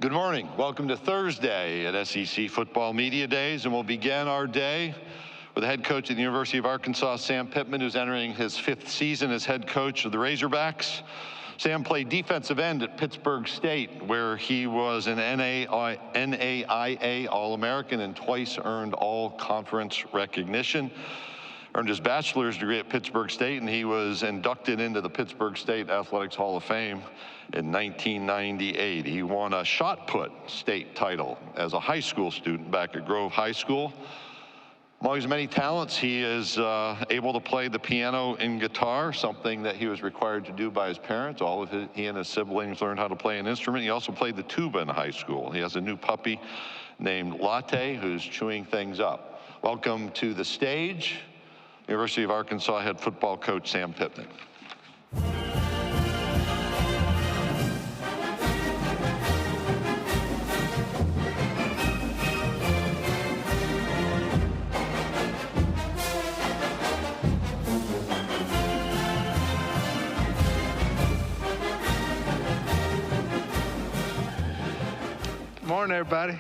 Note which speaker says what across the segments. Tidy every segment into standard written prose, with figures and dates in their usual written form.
Speaker 1: Good morning. Welcome to Thursday at SEC Football Media Days, and we'll begin our day with the head coach at the University of Arkansas, Sam Pittman, who's entering his 5th season as head coach of the Razorbacks. Sam played defensive end at Pittsburgh State, where he was an NAIA All-American and twice earned all-conference recognition. Earned his bachelor's degree at Pittsburgh State, and he was inducted into the Pittsburgh State Athletics Hall of Fame in 1998. He won a shot put state title as a high school student back at Grove High School. Among his many talents, he is able to play the piano and guitar, something that he was required to do by his parents. He and his siblings learned how to play an instrument. He also played the tuba in high school. He has a new puppy named Latte who's chewing things up. Welcome to the stage, University of Arkansas head football coach Sam Pittman.
Speaker 2: Good morning, everybody.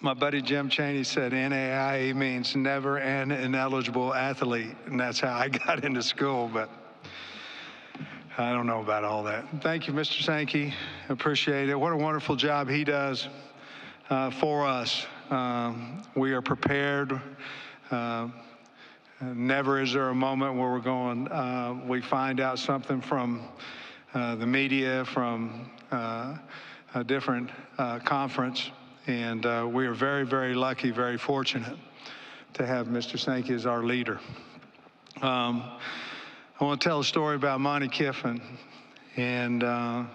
Speaker 2: My buddy Jim Chaney said NAIA means never an ineligible athlete, and that's how I got into school, but I don't know about all that. Thank you, Mr. Sankey. Appreciate it. What a wonderful job he does for us. We are prepared. Never is there a moment where we're going, we find out something from the media, from a different conference. And we are very, very lucky, very fortunate to have Mr. Sankey as our leader. I want to tell a story about Monty Kiffin. And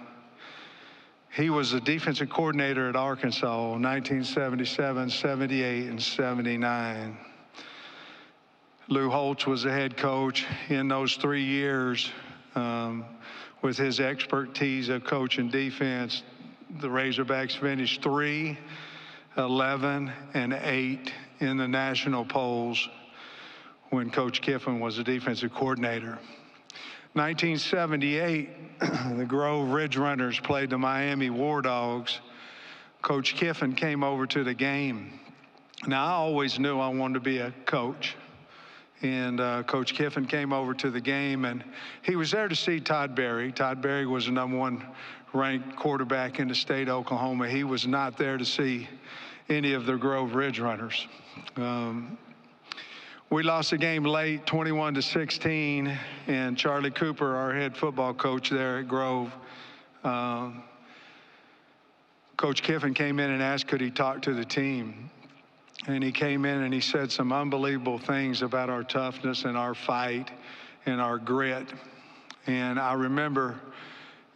Speaker 2: he was the defensive coordinator at Arkansas in 1977, 78, and 79. Lou Holtz was the head coach. In those 3 years, with his expertise of coaching defense, the Razorbacks finished 3, 11, and 8 in the national polls when Coach Kiffin was the defensive coordinator. 1978, the Grove Ridge Runners played the Miami War Dogs. Coach Kiffin came over to the game. Now, I always knew I wanted to be a coach. And Coach Kiffin came over to the game, and he was there to see Todd Berry. Todd Berry was the #1 ranked quarterback in the state of Oklahoma. He was not there to see any of the Grove Ridge Runners. We lost the game late, 21-16, and Charlie Cooper, our head football coach there at Grove, Coach Kiffin came in and asked could he talk to the team. And he came in and he said some unbelievable things about our toughness and our fight and our grit. And I remember,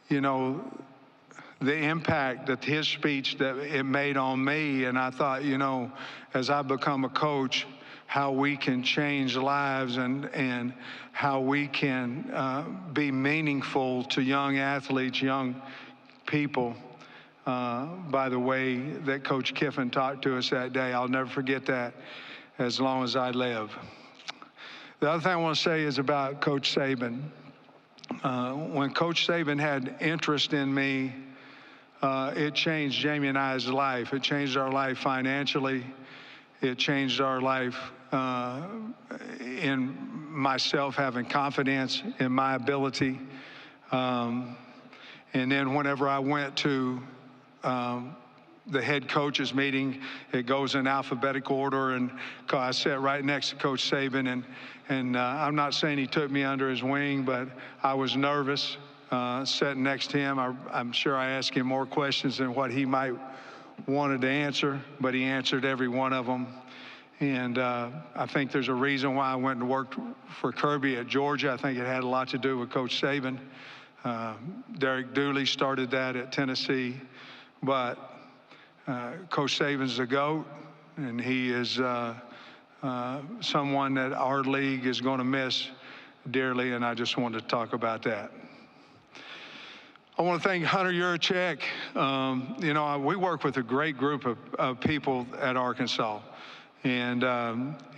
Speaker 2: you know, the impact that his speech that it made on me. And I thought, you know, as I become a coach, how we can change lives and how we can be meaningful to young athletes, young people. By the way that Coach Kiffin talked to us that day. I'll never forget that as long as I live. The other thing I want to say is about Coach Saban. When Coach Saban had interest in me, it changed Jamie and I's life. It changed our life financially. It changed our life in myself having confidence in my ability. And then whenever I went to the head coaches meeting, it goes in alphabetical order, and I sat right next to Coach Saban, and I'm not saying he took me under his wing, but I was nervous sitting next to him. I'm sure I asked him more questions than what he might wanted to answer, but he answered every one of them. And I think there's a reason why I went and worked for Kirby at Georgia. I think it had a lot to do with Coach Saban. Derek Dooley started that at Tennessee. But Coach Saban's the GOAT, and he is someone that our league is going to miss dearly, and I just wanted to talk about that. I want to thank Hunter Yurachek. You know, we work with a great group of people at Arkansas. And,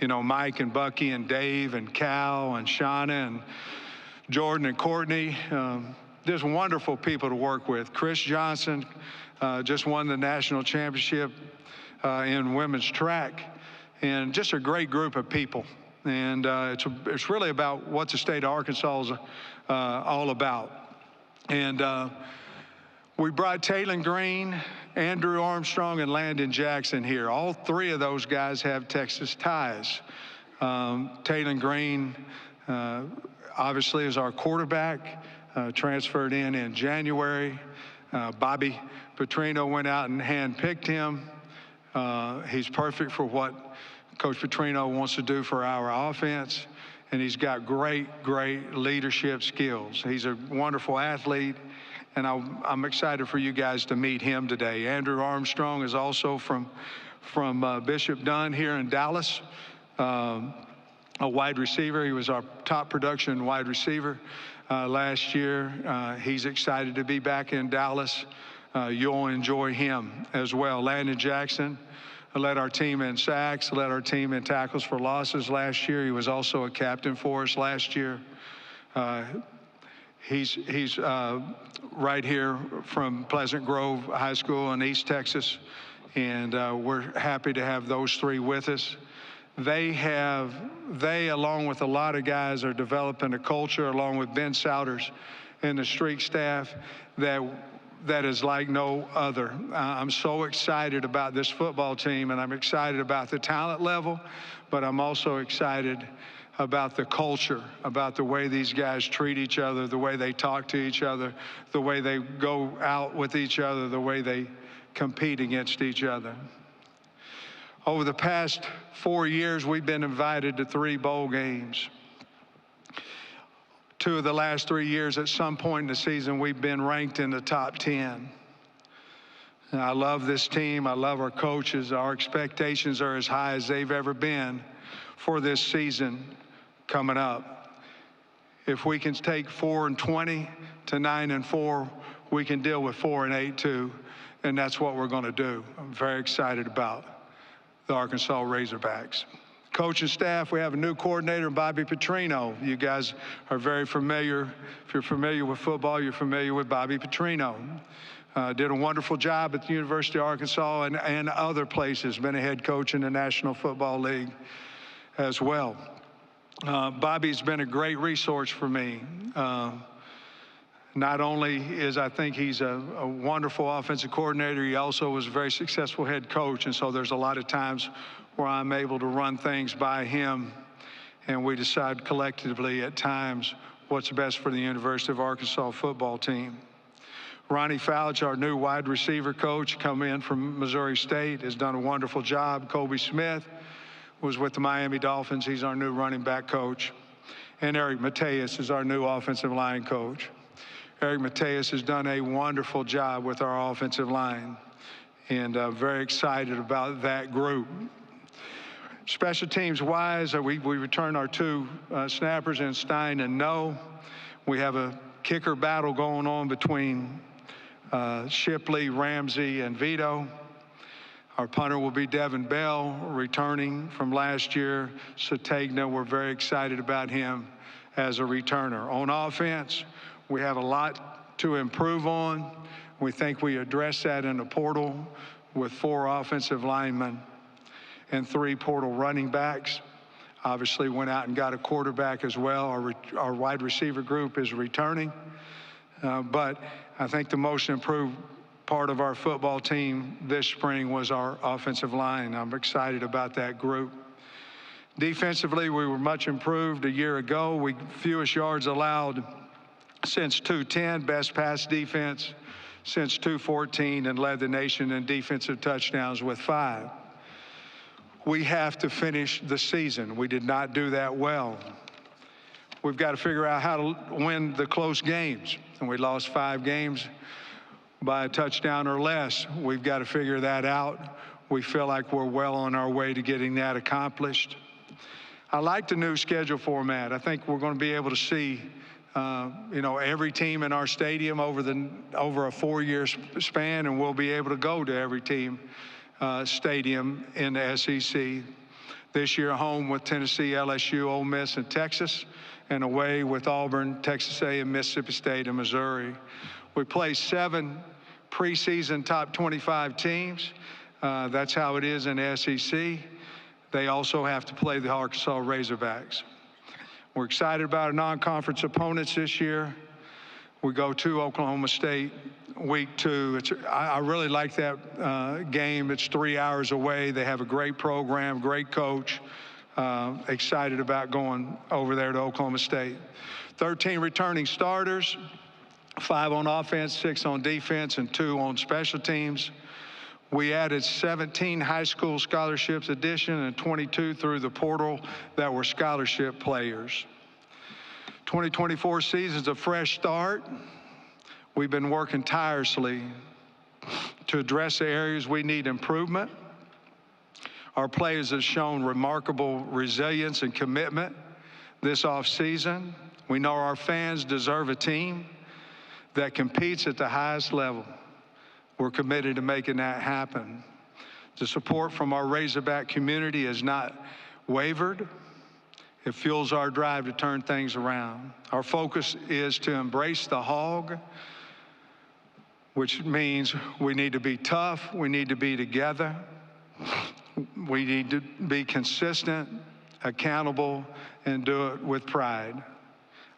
Speaker 2: you know, Mike and Bucky and Dave and Cal and Shauna and Jordan and Courtney. just wonderful people to work with. Chris Johnson just won the national championship in women's track, and just a great group of people. And it's really about what the state of Arkansas is all about. And we brought Taylon Green, Andrew Armstrong, and Landon Jackson here. All three of those guys have Texas ties. Taylon Green, obviously, is our quarterback, transferred in January. Bobby Petrino went out and handpicked him. He's perfect for what Coach Petrino wants to do for our offense, and he's got great leadership skills. He's a wonderful athlete, and I'm excited for you guys to meet him today. Andrew Armstrong is also from Bishop Dunn here in Dallas, a wide receiver. He was our top production wide receiver last year. He's excited to be back in Dallas. You'll enjoy him as well. Landon Jackson led our team in sacks, led our team in tackles for losses last year. He was also a captain for us last year. He's right here from Pleasant Grove High School in East Texas, and we're happy to have those three with us. They, along with a lot of guys, are developing a culture, along with Ben Souders and the Streak staff, that is like no other. I'm so excited about this football team, and I'm excited about the talent level, but I'm also excited about the culture, about the way these guys treat each other, the way they talk to each other, the way they go out with each other, the way they compete against each other. Over the past 4 years, we've been invited to 3 bowl games. 2 of the last 3 years, at some point in the season, we've been ranked in the top 10. And I love this team. I love our coaches. Our expectations are as high as they've ever been for this season coming up. If we can take 4-20 to 9-4, we can deal with 4-8 too, and that's what we're going to do. I'm very excited about the Arkansas Razorbacks. Coach and staff, we have a new coordinator, Bobby Petrino. You guys are very familiar. If you're familiar with football, you're familiar with Bobby Petrino. Did a wonderful job at the University of Arkansas and other places. Been a head coach in the National Football League as well. Bobby's been a great resource for me. Not only I think he's a wonderful offensive coordinator, he also was a very successful head coach, and so there's a lot of times where I'm able to run things by him, and we decide collectively at times what's best for the University of Arkansas football team. Ronnie Fouch, our new wide receiver coach, come in from Missouri State, has done a wonderful job. Colby Smith was with the Miami Dolphins. He's our new running back coach. And Eric Mateus is our new offensive line coach. Eric Mateus has done a wonderful job with our offensive line, and very excited about that group. Special teams wise, we return our 2 snappers in Stein and No. We have a kicker battle going on between Shipley, Ramsey, and Vito. Our punter will be Devin Bell, returning from last year. Sategna, we're very excited about him as a returner. On offense, we have a lot to improve on. We think we address that in the portal with 4 offensive linemen and 3 portal running backs. Obviously went out and got a quarterback as well. Our wide receiver group is returning. But I think the most improved part of our football team this spring was our offensive line. I'm excited about that group. Defensively, we were much improved a year ago. Fewest yards allowed since 2010, best pass defense since 2014, and led the nation in defensive touchdowns with 5. We have to finish the season. We did not do that well. We've got to figure out how to win the close games, and we lost 5 games by a touchdown or less. We've got to figure that out. We feel like we're well on our way to getting that accomplished. I like the new schedule format. I think we're going to be able to see every team in our stadium over a 4-year span, and we'll be able to go to every team stadium in the SEC. This year, home with Tennessee, LSU, Ole Miss, and Texas, and away with Auburn, Texas A&M, Mississippi State, and Missouri. We play 7 preseason top 25 teams. That's how it is in the SEC. They also have to play the Arkansas Razorbacks. We're excited about our non-conference opponents this year. We go to Oklahoma State week 2. I really like that game. It's 3 hours away. They have a great program, great coach. Excited about going over there to Oklahoma State. 13 returning starters, 5 on offense, 6 on defense, and 2 on special teams. We added 17 high school scholarships addition and 22 through the portal that were scholarship players. 2024 season's a fresh start. We've been working tirelessly to address the areas we need improvement. Our players have shown remarkable resilience and commitment this offseason. We know our fans deserve a team that competes at the highest level. We're committed to making that happen. The support from our Razorback community has not wavered. It fuels our drive to turn things around. Our focus is to embrace the hog, which means we need to be tough, we need to be together, we need to be consistent, accountable, and do it with pride.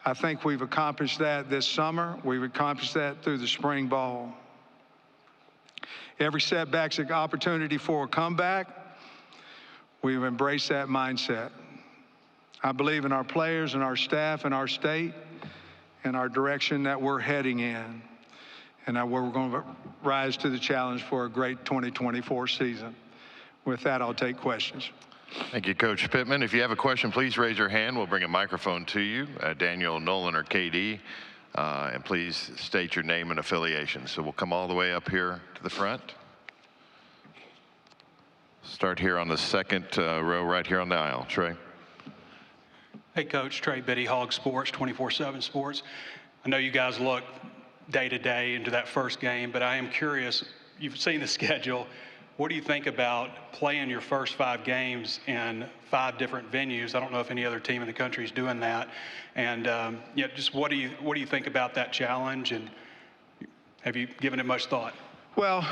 Speaker 2: I think we've accomplished that this summer. We've accomplished that through the spring ball. Every setback's an opportunity for a comeback. We've embraced that mindset. I believe in our players and our staff and our state and our direction that we're heading in, and that we're going to rise to the challenge for a great 2024 season. With that, I'll take questions.
Speaker 1: Thank you, Coach Pittman. If you have a question, please raise your hand. We'll bring a microphone to you, Daniel, Nolan, or KD. And please state your name and affiliation. So we'll come all the way up here to the front. Start here on the second row right here on the aisle. Trey.
Speaker 3: Hey, Coach. Trey Biddy, Hog Sports, 24/7 Sports. I know you guys look day to day into that first game, but I am curious, you've seen the schedule. What do you think about playing your first 5 games in 5 different venues? I don't know if any other team in the country is doing that. And yeah, just what do you think about that challenge, and have you given it much thought?
Speaker 2: Well,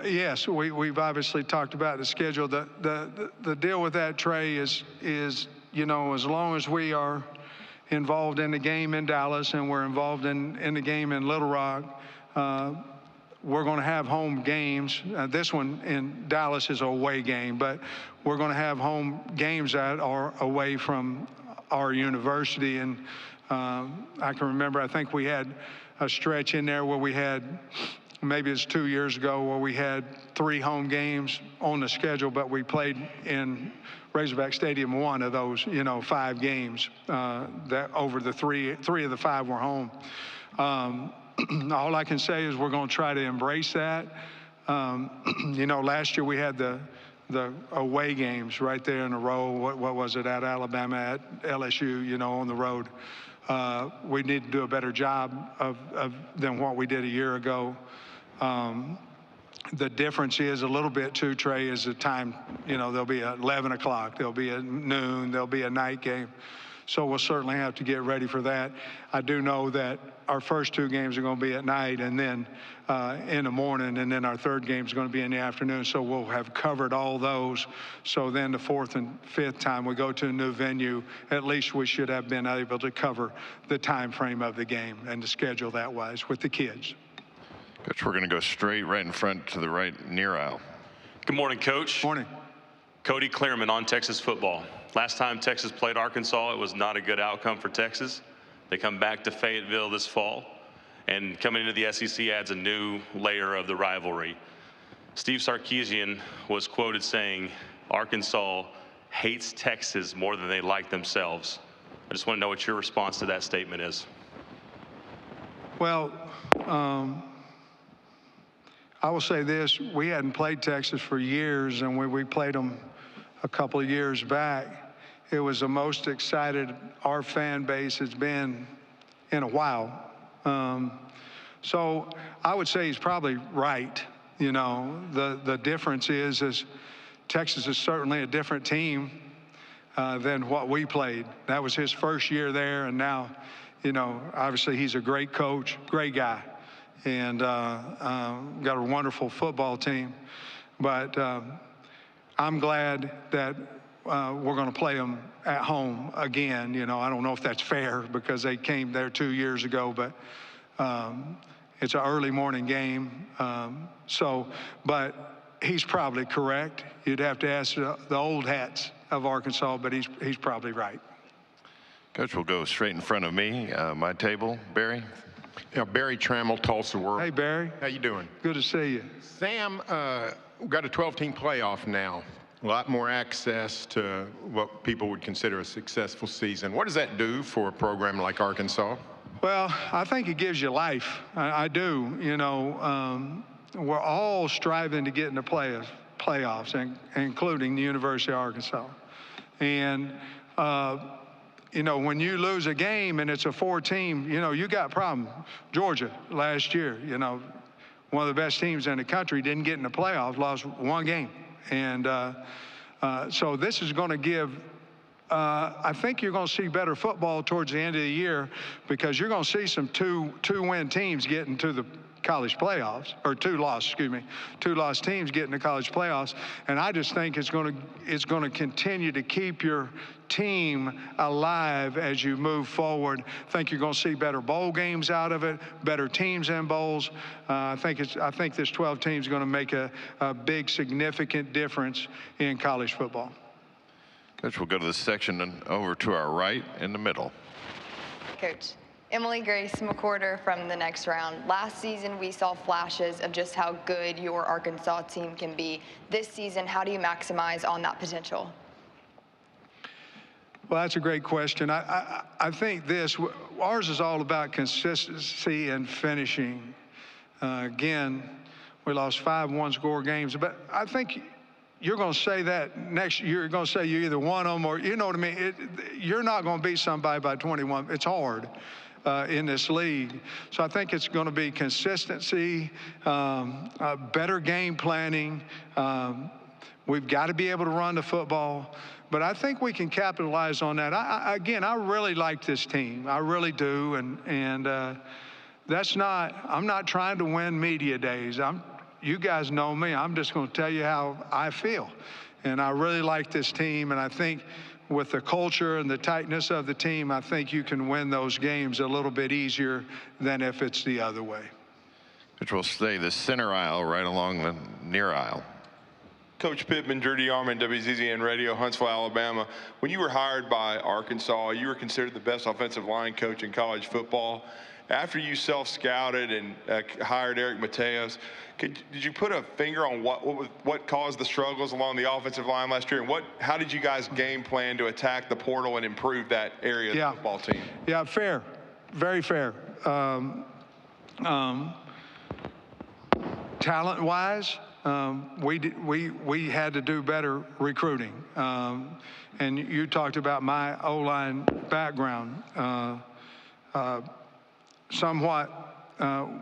Speaker 2: yes, we've obviously talked about the schedule. The deal with that, Trey, is you know, as long as we are involved in the game in Dallas and we're involved in the game in Little Rock, we're going to have home games. This one in Dallas is an away game, but we're going to have home games that are away from our university. And I can remember, I think we had a stretch in there where we had, maybe it's 2 years ago, where we had 3 home games on the schedule, but we played in Razorback Stadium 1 of those, 5 games. That over the three of the 5 were home. All I can say is we're going to try to embrace that. Last year we had the away games right there in a row. What was it, at Alabama, at LSU, on the road. We need to do a better job than what we did a year ago. The difference is a little bit too, Trey, is the time. There'll be at 11 o'clock, there'll be at noon, there'll be a night game. So we'll certainly have to get ready for that. I do know that our first 2 games are going to be at night and then in the morning, and then our third game is going to be in the afternoon. So we'll have covered all those. So then the 4th and 5th time we go to a new venue, at least we should have been able to cover the time frame of the game and the schedule that wise with the kids.
Speaker 1: Coach, we're going to go straight right in front to the right near aisle.
Speaker 4: Good morning, Coach.
Speaker 2: Morning.
Speaker 4: Cody Clearman on Texas football. Last time Texas played Arkansas, it was not a good outcome for Texas. They come back to Fayetteville this fall, and coming into the SEC adds a new layer of the rivalry. Steve Sarkisian was quoted saying, "Arkansas hates Texas more than they like themselves." I just want to know what your response to that statement is.
Speaker 2: Well, I will say this. We hadn't played Texas for years, and when we played them a couple of years back, it was the most excited our fan base has been in a while. So I would say he's probably right. The difference is Texas is certainly a different team. than what we played. That was his first year there, and now, obviously he's a great coach, great guy, and got a wonderful football team. But I'm glad that we're going to play them at home again. I don't know if that's fair because they came there 2 years ago, but it's an early morning game. But he's probably correct. You'd have to ask the old hats of Arkansas, but he's probably right.
Speaker 5: Coach, will go straight in front of me, my table. Barry?
Speaker 6: Yeah, Barry Trammell, Tulsa World.
Speaker 2: Hey, Barry.
Speaker 6: How you doing?
Speaker 2: Good to see you.
Speaker 6: Sam, we've got a 12-team playoff now. A lot more access to what people would consider a successful season. What does that do for a program like Arkansas?
Speaker 2: Well, I think it gives you life. I do. We're all striving to get in the playoffs, including the University of Arkansas. And, when you lose a game and it's a 4-team, you got a problem. Georgia last year, one of the best teams in the country, didn't get in the playoffs, lost one game. And so this is going to give, I think you're going to see better football towards the end of the year because you're going to see some two-win teams get into the college playoffs, or two-loss teams get into college playoffs. And I just think it's going to continue to keep your team alive as you move forward. I think you're going to see better bowl games out of it, better teams in bowls. I think this 12 teams is going to make a big, significant difference in college football.
Speaker 5: Coach, we'll go to this section and over to our right in the middle.
Speaker 7: Coach. Emily Grace McWhorter from the next round. Last season, we saw flashes of just how good your Arkansas team can be. This season, how do you maximize on that potential?
Speaker 2: Well, that's a great question. I think ours is all about consistency and finishing. Again, we lost 5 one-score games, but I think you're going to say that next year. You're going to say you either won them or, you know what I mean? You're not going to beat somebody by 21. It's hard. In this league. So I think it's going to be consistency, better game planning. We've got to be able to run the football. But I think we can capitalize on that. I really like this team. I really do. And I'm not trying to win media days. You guys know me. I'm just going to tell you how I feel. And I really like this team. And I think with the culture and the tightness of the team, I think you can win those games a little bit easier than if it's the other way.
Speaker 5: Which will stay the center aisle right along the near aisle.
Speaker 8: Coach Pittman, Drew DeArmond, WZZN Radio, Huntsville, Alabama. When you were hired by Arkansas, you were considered the best offensive line coach in college football. After you self-scouted and hired Eric Mateos, did you put a finger on what caused the struggles along the offensive line last year? And how did you guys game plan to attack the portal and improve that area of the football team?
Speaker 2: Yeah, fair. Very fair. Talent-wise, we had to do better recruiting. And you talked about my O-line background.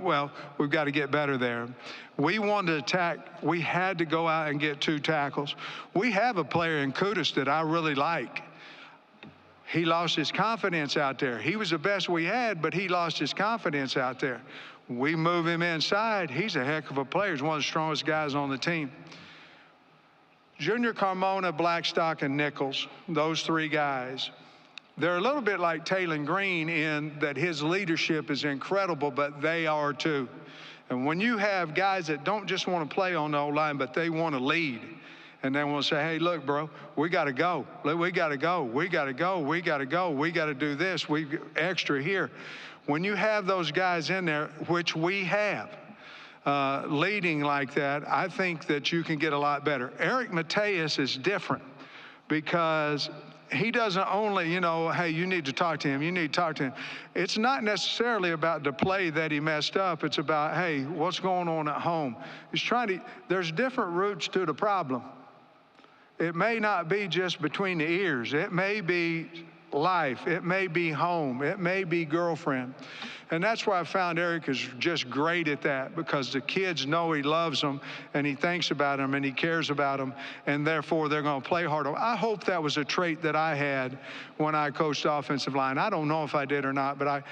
Speaker 2: Well, we've got to get better there. We wanted to attack. We had to go out and get 2 tackles. We have a player in Kudus that I really like. He lost his confidence out there. He was the best we had, but he lost his confidence out there. We move him inside. He's a heck of a player. He's one of the strongest guys on the team. Junior Carmona, Blackstock, and Nichols, those 3 guys, they're a little bit like Taylon Green in that his leadership is incredible, but they are too. And when you have guys that don't just want to play on the O-line, but they want to lead, and they want to say, hey, look, bro, we got to go. We got to go. We got to go. We got to go. We got to do this. We extra here. When you have those guys in there, which we have, leading like that, I think that you can get a lot better. Eric Mateos is different because he doesn't only, hey, you need to talk to him. You need to talk to him. It's not necessarily about the play that he messed up. It's about, hey, what's going on at home? There's different roots to the problem. It may not be just between the ears. It may be life. It may be home. It may be girlfriend. And that's why I found Eric is just great at that, because the kids know he loves them and he thinks about them and he cares about them, and therefore they're going to play harder. I hope that was a trait that I had when I coached offensive line. I don't know if I did or not, but I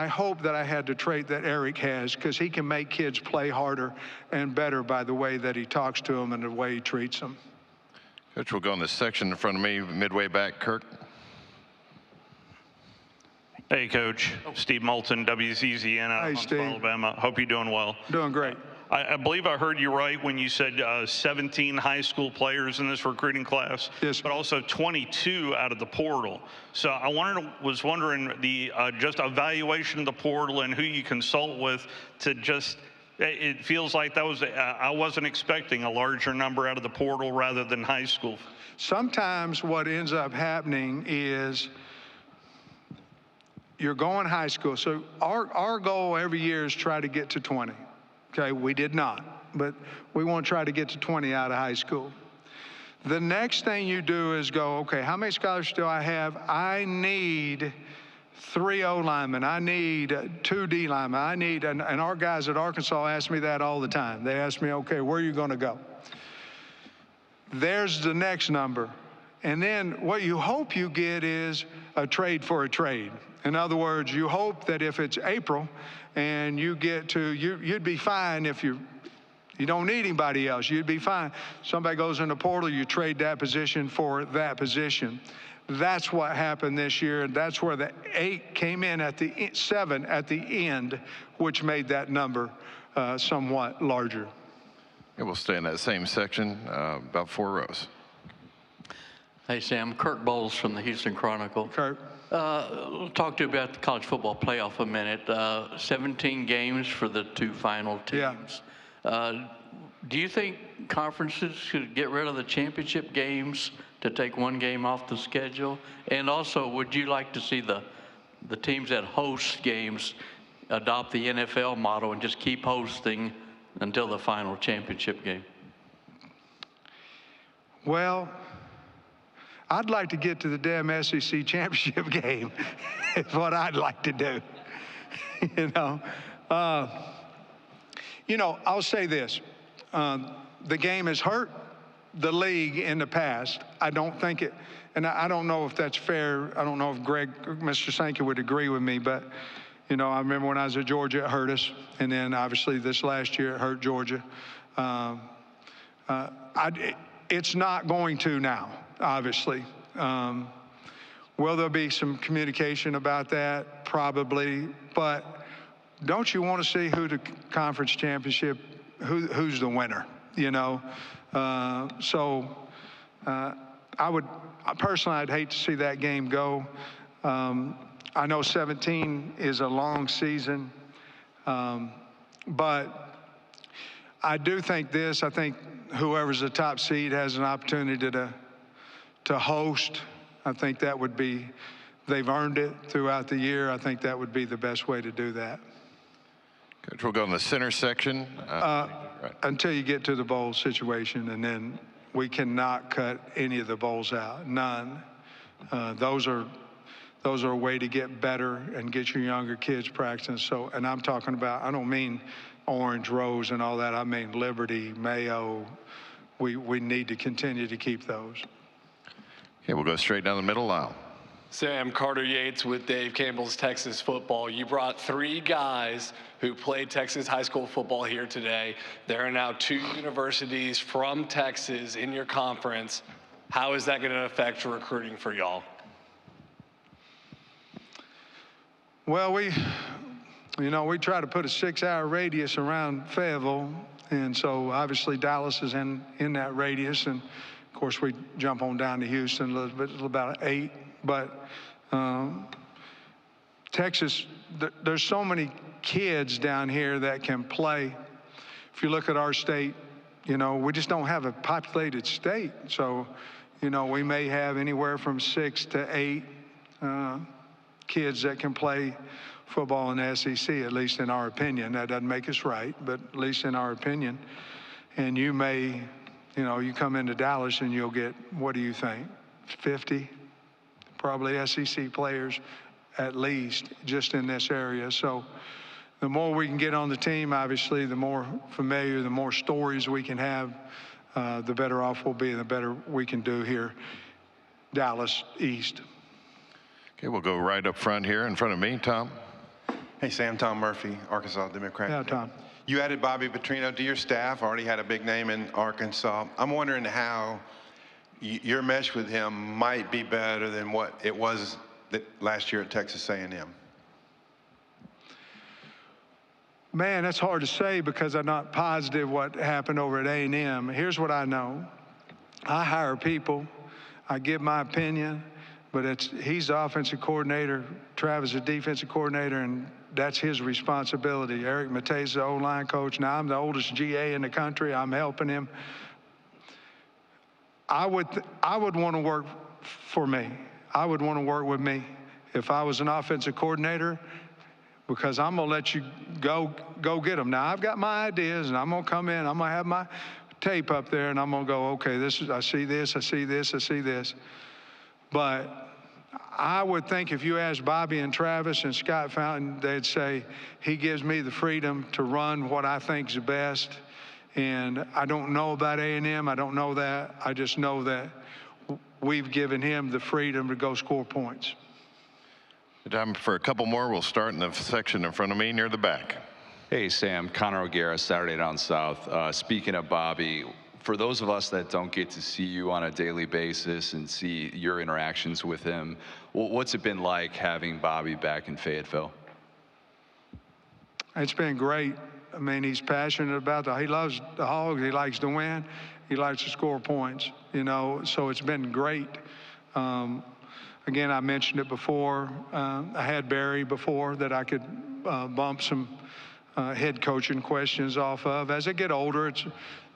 Speaker 2: hope that I had the trait that Eric has, because he can make kids play harder and better by the way that he talks to them and the way he treats them.
Speaker 5: Coach, we'll go in this section in front of me, midway back. Kirk.
Speaker 9: Hey, Coach. Steve Moulton, WZZN out of Huntsville, Alabama. Hope you're doing well.
Speaker 2: Doing great.
Speaker 9: I believe I heard you right when you said 17 high school players in this recruiting class,
Speaker 2: yes,
Speaker 9: but also 22 out of the portal. So I was wondering the just evaluation of the portal and who you consult with to just. It feels like that was I wasn't expecting a larger number out of the portal rather than high school.
Speaker 2: Sometimes what ends up happening is you're going high school. So our goal every year is try to get to 20. Okay, we did not, but we want to try to get to 20 out of high school. The next thing you do is go, okay, how many scholarships do I have? I need 3 O linemen. I need 2 D linemen. I need, and our guys at Arkansas ask me that all the time. They ask me, okay, where are you going to go? There's the next number. And then what you hope you get is a trade for a trade. In other words, you hope that if it's April and you get to, you'd be fine if you don't need anybody else. You'd be fine. Somebody goes in the portal, you trade that position for that position. That's what happened this year, and that's where the 8 came in at the 7 at the end, which made that number somewhat larger.
Speaker 5: And we'll stay in that same section, about 4 rows.
Speaker 10: Hey, Sam. Kirk Bowles from the Houston Chronicle.
Speaker 2: Kirk.
Speaker 10: We'll talk to you about the college football playoff a minute. 17 games for the 2 final teams.
Speaker 2: Yeah.
Speaker 10: Do you think conferences should get rid of the championship games to take 1 game off the schedule? And also, would you like to see the teams that host games adopt the NFL model and just keep hosting until the final championship game?
Speaker 2: Well, I'd like to get to the damn SEC championship game. Is what I'd like to do. I'll say this. The game has hurt the league in the past. I don't think it, and I don't know if that's fair. I don't know if Mr. Sankey would agree with me, but, I remember when I was at Georgia, it hurt us. And then obviously this last year, it hurt Georgia. It's not going to now. Obviously. Will there be some communication about that? Probably. But don't you want to see who the conference championship, who's the winner, Personally, I'd hate to see that game go. I know 17 is a long season, but I do think this. I think whoever's the top seed has an opportunity to host. I think that would be, they've earned it throughout the year. I think that would be the best way to do that.
Speaker 5: Coach, we'll go in the center section. Right.
Speaker 2: Until you get to the bowl situation, and then we cannot cut any of the bowls out, none. Those are a way to get better and get your younger kids practicing. So, and I'm talking about, I don't mean Orange, Rose, and all that. I mean Liberty, Mayo. We need to continue to keep those.
Speaker 5: Okay, we'll go straight down the middle aisle.
Speaker 11: Sam, Carter Yates with Dave Campbell's Texas Football. You brought 3 guys who played Texas high school football here today. There are now 2 universities from Texas in your conference. How is that going to affect recruiting for y'all?
Speaker 2: Well, we try to put a 6-hour radius around Fayetteville, and so obviously Dallas is in that radius, and of course we jump on down to Houston a little bit, about 8. But Texas, there's so many kids down here that can play. If you look at our state, we just don't have a populated state. So, we may have anywhere from 6 to 8 kids that can play football in the SEC, at least in our opinion. That doesn't make us right, but at least in our opinion. And you may, you come into Dallas and you'll get, what do you think, 50? probably SEC players at least, just in this area. So the more we can get on the team, obviously, the more familiar, the more stories we can have, the better off we'll be and the better we can do here, Dallas East.
Speaker 5: Okay, we'll go right up front here in front of me. Tom.
Speaker 12: Hey, Sam. Tom Murphy, Arkansas Democrat.
Speaker 2: Yeah, Tom.
Speaker 12: You added Bobby Petrino to your staff, already had a big name in Arkansas. I'm wondering how your mesh with him might be better than what it was last year at Texas A&M.
Speaker 2: Man, that's hard to say because I'm not positive what happened over at A&M. Here's what I know. I hire people. I give my opinion, but he's the offensive coordinator, Travis the defensive coordinator, and that's his responsibility. Eric Matei's the O-line coach. Now I'm the oldest GA in the country. I'm helping him. I would want to work for me. I would want to work with me if I was an offensive coordinator, because I'm going to let you go get them. Now, I've got my ideas, and I'm going to come in. I'm going to have my tape up there, and I'm going to go, okay, I see this, I see this, I see this. But I would think if you asked Bobby and Travis and Scott Fountain, they'd say he gives me the freedom to run what I think is best. And I don't know about A&M. I don't know that. I just know that we've given him the freedom to go score points.
Speaker 5: Time for a couple more. We'll start in the section in front of me near the back.
Speaker 13: Hey, Sam. Connor O'Gara, Saturday Down South. Speaking of Bobby, for those of us that don't get to see you on a daily basis and see your interactions with him, what's it been like having Bobby back in Fayetteville?
Speaker 2: It's been great. I mean, he's passionate about he loves the Hogs. He likes to win. He likes to score points, you know, so it's been great. Again, I mentioned it before. I had Barry before that I could bump some head coaching questions off of. As I get older,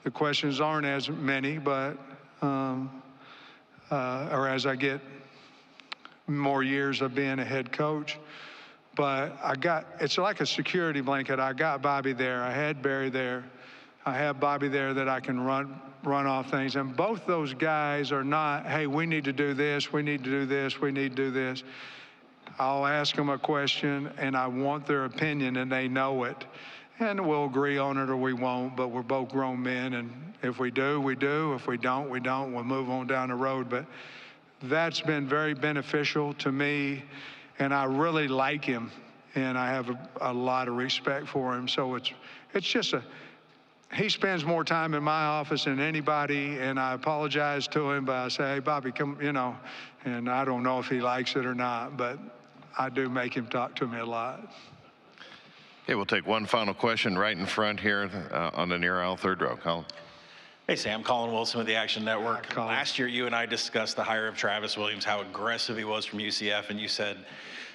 Speaker 2: the questions aren't as many, but or as I get more years of being a head coach. But it's like a security blanket. I got Bobby there. I had Barry there. I have Bobby there that I can run off things. And both those guys are not, hey, we need to do this, we need to do this, we need to do this. I'll ask them a question, and I want their opinion, and they know it. And we'll agree on it or we won't, but we're both grown men, and if we do, we do. If we don't, we don't. We'll move on down the road. But that's been very beneficial to me, and I really like him, and I have a lot of respect for him. So it's just he spends more time in my office than anybody, and I apologize to him, but I say, hey, Bobby, come, you know, and I don't know if he likes it or not, but I do make him talk to me a lot.
Speaker 5: Okay, we'll take one final question right in front here on the near aisle, third row. Colin.
Speaker 14: Hey, Sam. Colin Wilson with the Action Network. Last year, you and I discussed the hire of Travis Williams, how aggressive he was from UCF, and you said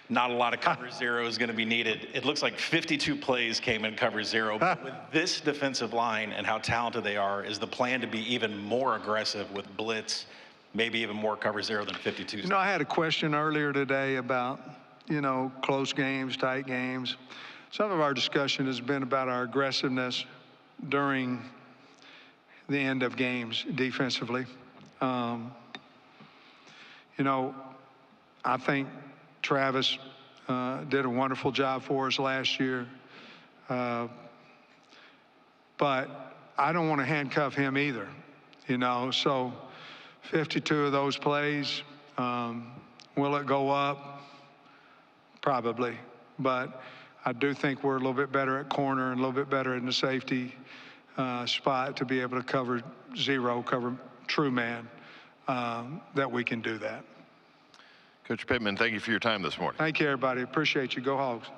Speaker 14: not a lot of cover zero is going to be needed. It looks like 52 plays came in cover zero. But with this defensive line and how talented they are, is the plan to be even more aggressive with blitz, maybe even more cover zero than 52?
Speaker 2: You know, I had a question earlier today about, you know, close games, tight games. Some of our discussion has been about our aggressiveness during the end of games defensively. You know, I think Travis did a wonderful job for us last year. But I don't want to handcuff him either, you know. So 52 of those plays, will it go up? Probably. But I do think we're a little bit better at corner and a little bit better in the safety spot to be able to cover zero, cover true man, that we can do that.
Speaker 5: Coach Pittman, thank you for your time this morning.
Speaker 2: Thank you, everybody. Appreciate you. Go Hogs.